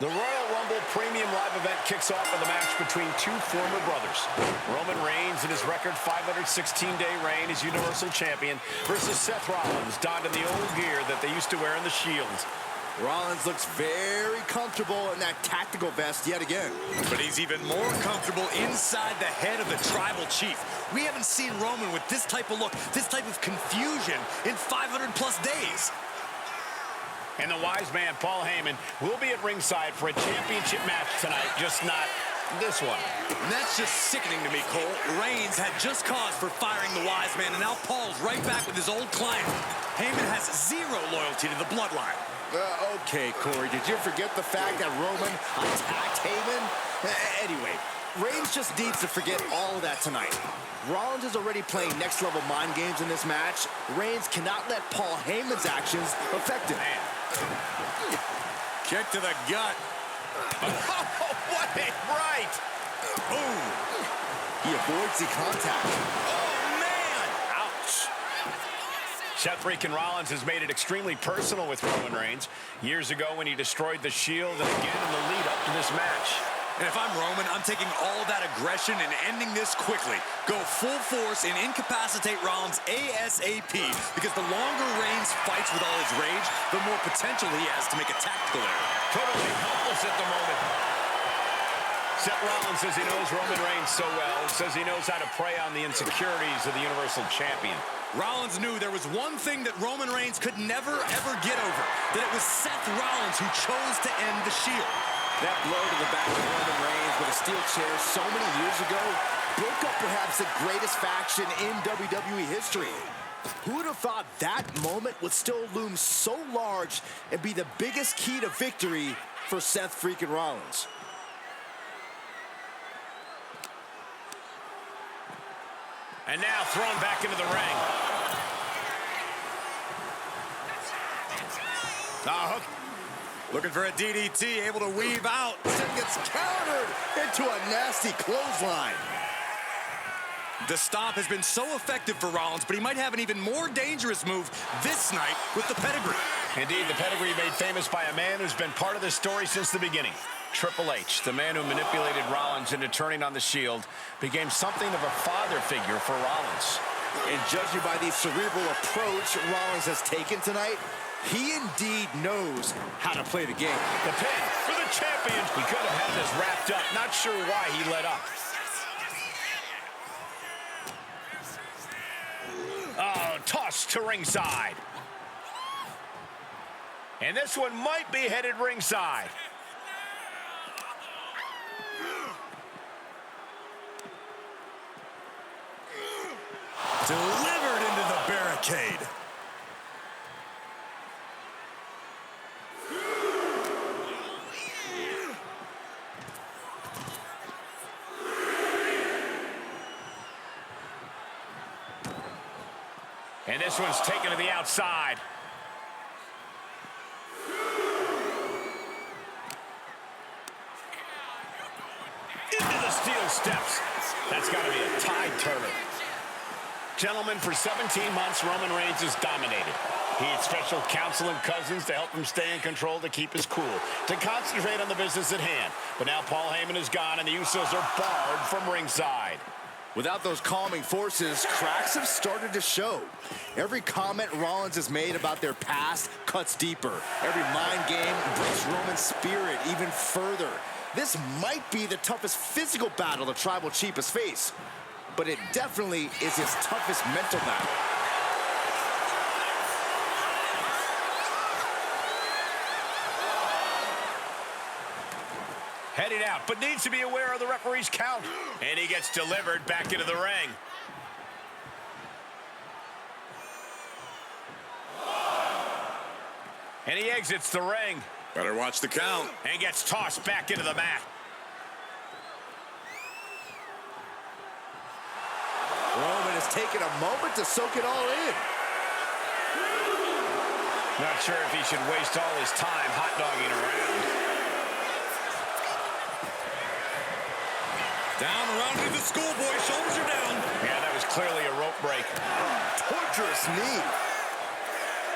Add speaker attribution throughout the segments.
Speaker 1: The Royal Rumble Premium Live event kicks off with a match between two former brothers. Roman Reigns in his record 516-day reign as Universal Champion versus Seth Rollins, donned in the old gear that they used to wear in the Shield.
Speaker 2: Rollins looks very comfortable in that tactical vest yet again.
Speaker 3: But he's even more comfortable inside the head of the Tribal Chief. We haven't seen Roman with this type of look, this type of confusion in 500-plus days.
Speaker 1: And the wise man, Paul Heyman, will be at ringside for a championship match tonight, just not this one.
Speaker 3: And that's just sickening to me, Cole. Reigns had just cause for firing the wise man, and now Paul's right back with his old client. Heyman has zero loyalty to the bloodline.
Speaker 2: Okay, Corey, did you forget the fact that Roman attacked Heyman? Anyway, Reigns just needs to forget all of that tonight. Rollins is already playing next-level mind games in this match. Reigns cannot let Paul Heyman's actions affect him.
Speaker 3: Kick to the gut.
Speaker 1: Oh, what a right!
Speaker 3: Boom!
Speaker 2: He avoids the contact.
Speaker 3: Oh, man!
Speaker 1: Ouch! Seth freaking Rollins has made it extremely personal with Roman Reigns. Years ago when he destroyed the Shield, and again in the lead-up to this match.
Speaker 3: And if I'm Roman, I'm taking all that aggression and ending this quickly. Go full force and incapacitate Rollins ASAP, because the longer Reigns fights with all his rage, the more potential he has to make a tactical error.
Speaker 1: Totally helpless at the moment. Seth Rollins says he knows Roman Reigns so well, says he knows how to prey on the insecurities of the Universal Champion.
Speaker 3: Rollins knew there was one thing that Roman Reigns could never, ever get over, that it was Seth Rollins who chose to end the Shield.
Speaker 2: That blow to the back of Roman Reigns with a steel chair so many years ago broke up perhaps the greatest faction in WWE history. Who would have thought that moment would still loom so large and be the biggest key to victory for Seth freaking Rollins?
Speaker 1: And now thrown back into the ring.
Speaker 3: Hook. Looking for a DDT, able to weave out.
Speaker 2: Seth gets countered into a nasty clothesline.
Speaker 3: The stop has been so effective for Rollins, but he might have an even more dangerous move this night with the pedigree.
Speaker 1: Indeed, the pedigree made famous by a man who's been part of this story since the beginning. Triple H, the man who manipulated Rollins into turning on the Shield, became something of a father figure for Rollins.
Speaker 2: And judging by the cerebral approach Rollins has taken tonight, he indeed knows how to play the game.
Speaker 1: The pin for the champion. He could have had this wrapped up. Not sure why he let up. Oh, tossed to ringside. And this one might be headed ringside.
Speaker 3: Delivered into the barricade.
Speaker 1: And this one's taken to the outside. Into the steel steps. That's got to be a tide turner. Gentlemen, for 17 months, Roman Reigns has dominated. He had special counsel and cousins to help him stay in control, to keep his cool, to concentrate on the business at hand. But now Paul Heyman is gone, and the Usos are barred from ringside.
Speaker 2: Without those calming forces, cracks have started to show. Every comment Rollins has made about their past cuts deeper. Every mind game breaks Roman's spirit even further. This might be the toughest physical battle the Tribal Chief has faced, but it definitely is his toughest mental battle.
Speaker 1: Heading out, but needs to be aware of the referee's count. And he gets delivered back into the ring. And he exits the ring.
Speaker 3: Better watch the count.
Speaker 1: And gets tossed back into the mat.
Speaker 2: Roman has taken a moment to soak it all in.
Speaker 1: Not sure if he should waste all his time hot-dogging around.
Speaker 3: Down, around to the schoolboy. Shoulders are down.
Speaker 1: Yeah, that was clearly a rope break.
Speaker 2: Torturous knee.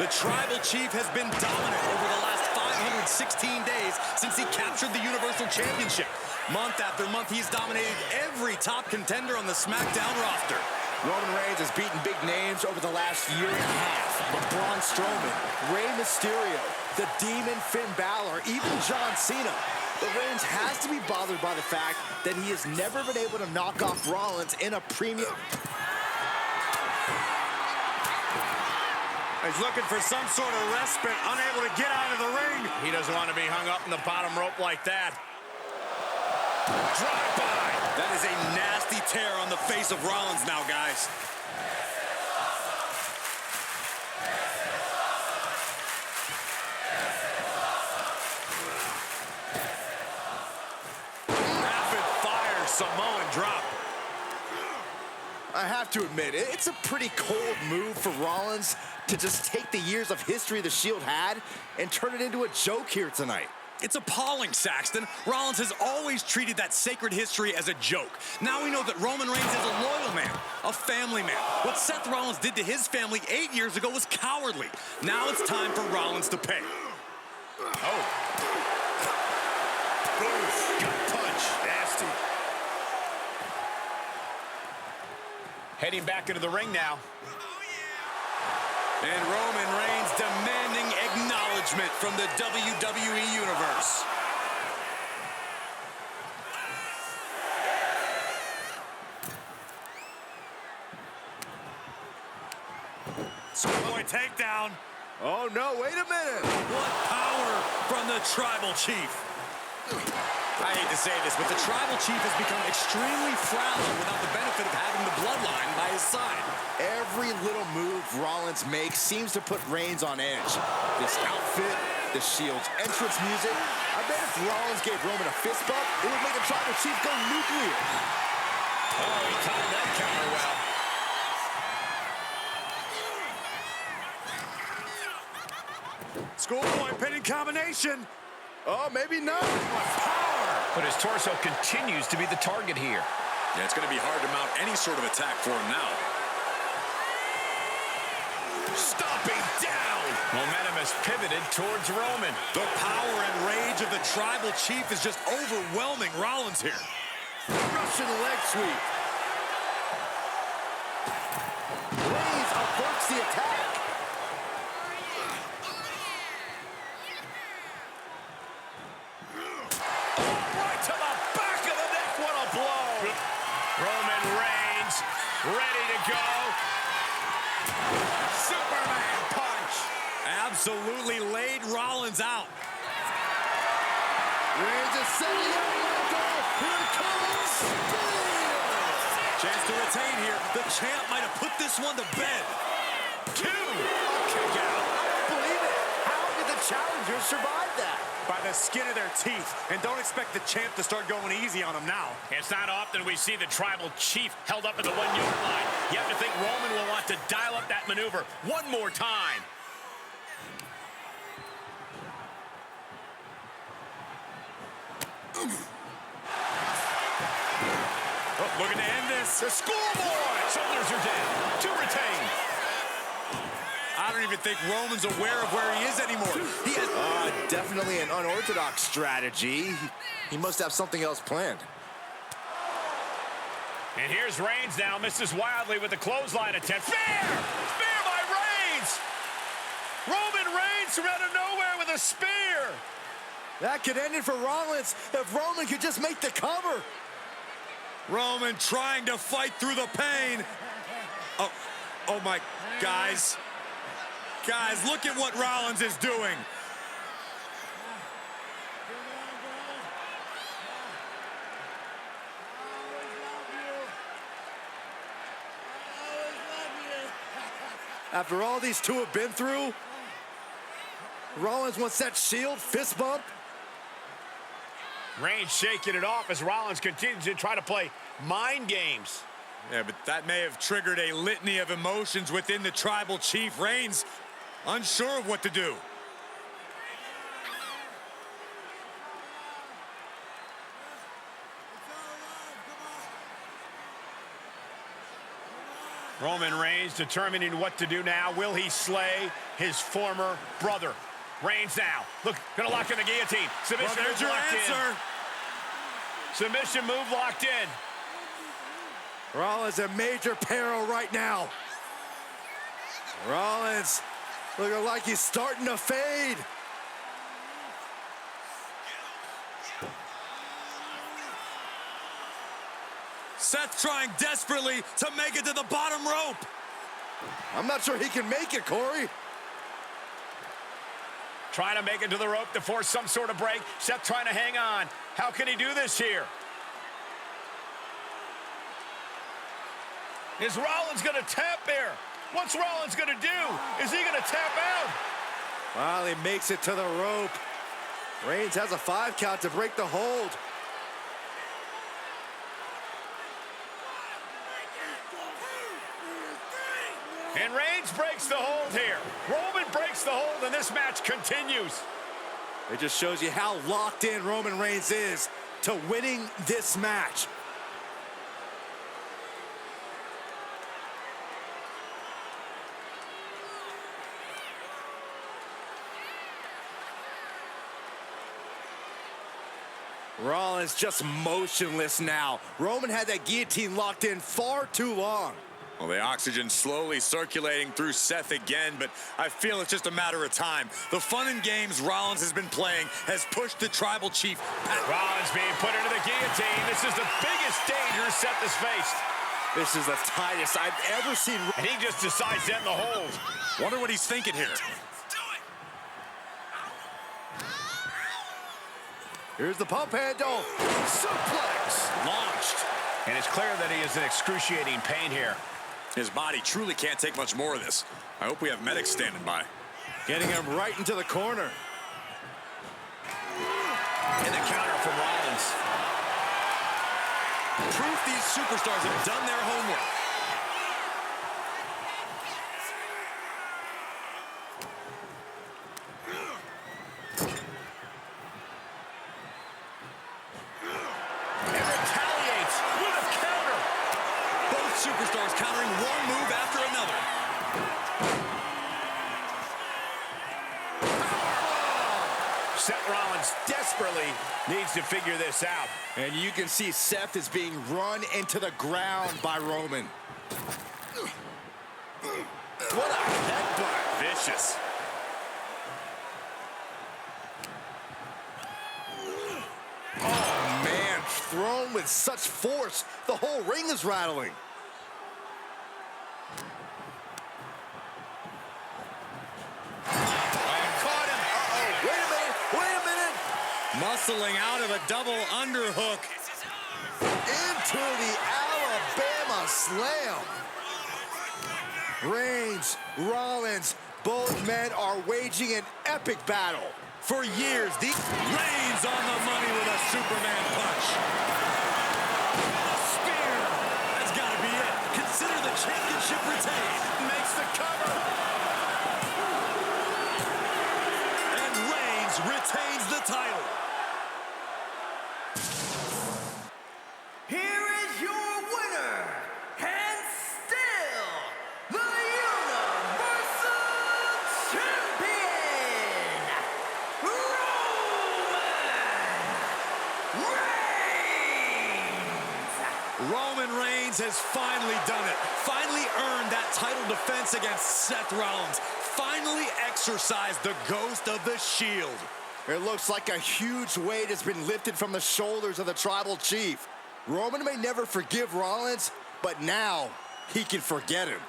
Speaker 3: The Tribal Chief has been dominant over the last 500 in 16 days since he captured the Universal Championship. Month after month, he's dominated every top contender on the SmackDown roster.
Speaker 2: Roman Reigns has beaten big names over the last year and a half. But Braun Strowman, Rey Mysterio, the Demon Finn Balor, even John Cena. But Reigns has to be bothered by the fact that he has never been able to knock off Rollins in a premium.
Speaker 3: He's looking for some sort of respite, unable to get out of the ring.
Speaker 1: He doesn't want to be hung up in the bottom rope like that. Drive-by.
Speaker 3: That is a nasty tear on the face of Rollins now, guys. Rapid-fire Samoan drop.
Speaker 2: I have to admit, it's a pretty cold move for Rollins to just take the years of history the Shield had and turn it into a joke here tonight.
Speaker 3: It's appalling, Saxton. Rollins has always treated that sacred history as a joke. Now we know that Roman Reigns is a loyal man, a family man. What Seth Rollins did to his family 8 years ago was cowardly. Now it's time for Rollins to pay.
Speaker 1: Oh. Oof. Gut punch. Nasty. Heading back into the ring now.
Speaker 3: And Roman Reigns demanding acknowledgement from the WWE Universe. Schoolboy takedown.
Speaker 2: Oh, no, wait a minute.
Speaker 3: What power from the Tribal Chief. I hate to say this, but the Tribal Chief has become extremely fragile without the benefit of having the bloodline by his side.
Speaker 2: Every little move Rollins makes seems to put Reigns on edge. This outfit, the Shield's entrance music. I bet if Rollins gave Roman a fist bump, it would make the Tribal Chief go nuclear.
Speaker 1: Oh, he timed that counter well.
Speaker 3: Schoolboy pinning combination.
Speaker 2: Oh, maybe not.
Speaker 3: Power.
Speaker 1: But his torso continues to be the target here.
Speaker 3: Yeah, it's going to be hard to mount any sort of attack for him now.
Speaker 1: Stomping down. Momentum has pivoted towards Roman.
Speaker 3: The power and rage of the Tribal Chief is just overwhelming Rollins here.
Speaker 2: Russian leg sweep. Reigns averts the attack.
Speaker 1: Right to the back of the neck. What a blow. Roman Reigns ready to go. Superman punch.
Speaker 3: Absolutely laid Rollins out.
Speaker 2: Reigns is setting up. Here it comes.
Speaker 3: Chance to retain here. The champ might have put this one to bed.
Speaker 1: Two. Kick out.
Speaker 2: I don't believe it. How did the challengers survive that?
Speaker 3: By the skin of their teeth. And don't expect the champ to start going easy on him now.
Speaker 1: It's not often we see the Tribal Chief held up at the 1 yard line. You have to think Roman will want to dial up that maneuver one more time.
Speaker 3: Oh, looking to end this.
Speaker 1: The schoolboy. Shoulders are down. To retain.
Speaker 3: I don't even think Roman's aware of where he is anymore. He has...
Speaker 2: Definitely an unorthodox strategy. He must have something else planned.
Speaker 1: And here's Reigns now. Misses wildly with the clothesline attempt. Spear! Spear by Reigns! Roman Reigns from out of nowhere with a spear!
Speaker 2: That could end it for Rollins if Roman could just make the cover.
Speaker 3: Roman trying to fight through the pain. Oh my, guys. Guys, look at what Rollins is doing.
Speaker 2: After all these two have been through, Rollins wants that Shield fist bump.
Speaker 1: Reigns shaking it off as Rollins continues to try to play mind games.
Speaker 3: Yeah, but that may have triggered a litany of emotions within the Tribal Chief. Reigns unsure of what to do.
Speaker 1: Roman Reigns determining what to do now. Will he slay his former brother? Reigns now. Look, gonna lock in the guillotine. Submission
Speaker 3: Well, there's
Speaker 1: move
Speaker 3: your
Speaker 1: locked
Speaker 3: answer.
Speaker 1: in. Submission move locked in.
Speaker 2: Rollins in major peril right now. Rollins looking like he's starting to fade.
Speaker 3: Seth trying desperately to make it to the bottom rope.
Speaker 2: I'm not sure he can make it, Corey.
Speaker 1: Trying to make it to the rope to force some sort of break. Seth trying to hang on. How can he do this here? Is Rollins going to tap there? What's Rollins going to do? Is he going to tap out?
Speaker 2: Well, he makes it to the rope. Reigns has a 5 count to break the hold.
Speaker 1: And Reigns breaks the hold here. Roman breaks the hold, and this match continues.
Speaker 2: It just shows you how locked in Roman Reigns is to winning this match. Rollins just motionless now. Roman had that guillotine locked in far too long.
Speaker 3: Well, the oxygen slowly circulating through Seth again, but I feel it's just a matter of time. The fun and games Rollins has been playing has pushed the Tribal Chief.
Speaker 1: Rollins being put into the guillotine. This is the biggest danger Seth has faced.
Speaker 2: This is the tightest I've ever seen.
Speaker 1: And he just decides to end the hold.
Speaker 3: Wonder what he's thinking here.
Speaker 2: Here's the pump handle. Suplex.
Speaker 3: Launched.
Speaker 1: And it's clear that he is in excruciating pain here.
Speaker 3: His body truly can't take much more of this. I hope we have medics standing by.
Speaker 2: Getting him right into the corner.
Speaker 1: And the counter from Rollins.
Speaker 3: Proof these superstars have done their homework.
Speaker 1: And retaliates with a counter.
Speaker 3: Both superstars countering one move after another.
Speaker 1: Seth Rollins desperately needs to figure this out.
Speaker 2: And you can see Seth is being run into the ground by Roman. What a headbutt.
Speaker 3: Vicious.
Speaker 2: Oh, man, thrown with such force, the whole ring is rattling.
Speaker 1: Caught him.
Speaker 2: Wait a minute.
Speaker 3: Muscling out of a double underhook.
Speaker 2: Into the Alabama slam. Reigns, Rollins, both men are waging an epic battle.
Speaker 3: For years, the Reigns on the money with a Superman punch. A spear. That's got to be it. Consider the championship retained.
Speaker 1: Makes the cover.
Speaker 3: And Reigns retains the title.
Speaker 4: Here is your winner, and still the Universal Champion,
Speaker 3: Roman Reigns has finally done it. Finally earned that title defense against Seth Rollins. Finally exercised the ghost of the Shield.
Speaker 2: It looks like a huge weight has been lifted from the shoulders of the Tribal Chief. Roman may never forgive Rollins, but now he can forget him.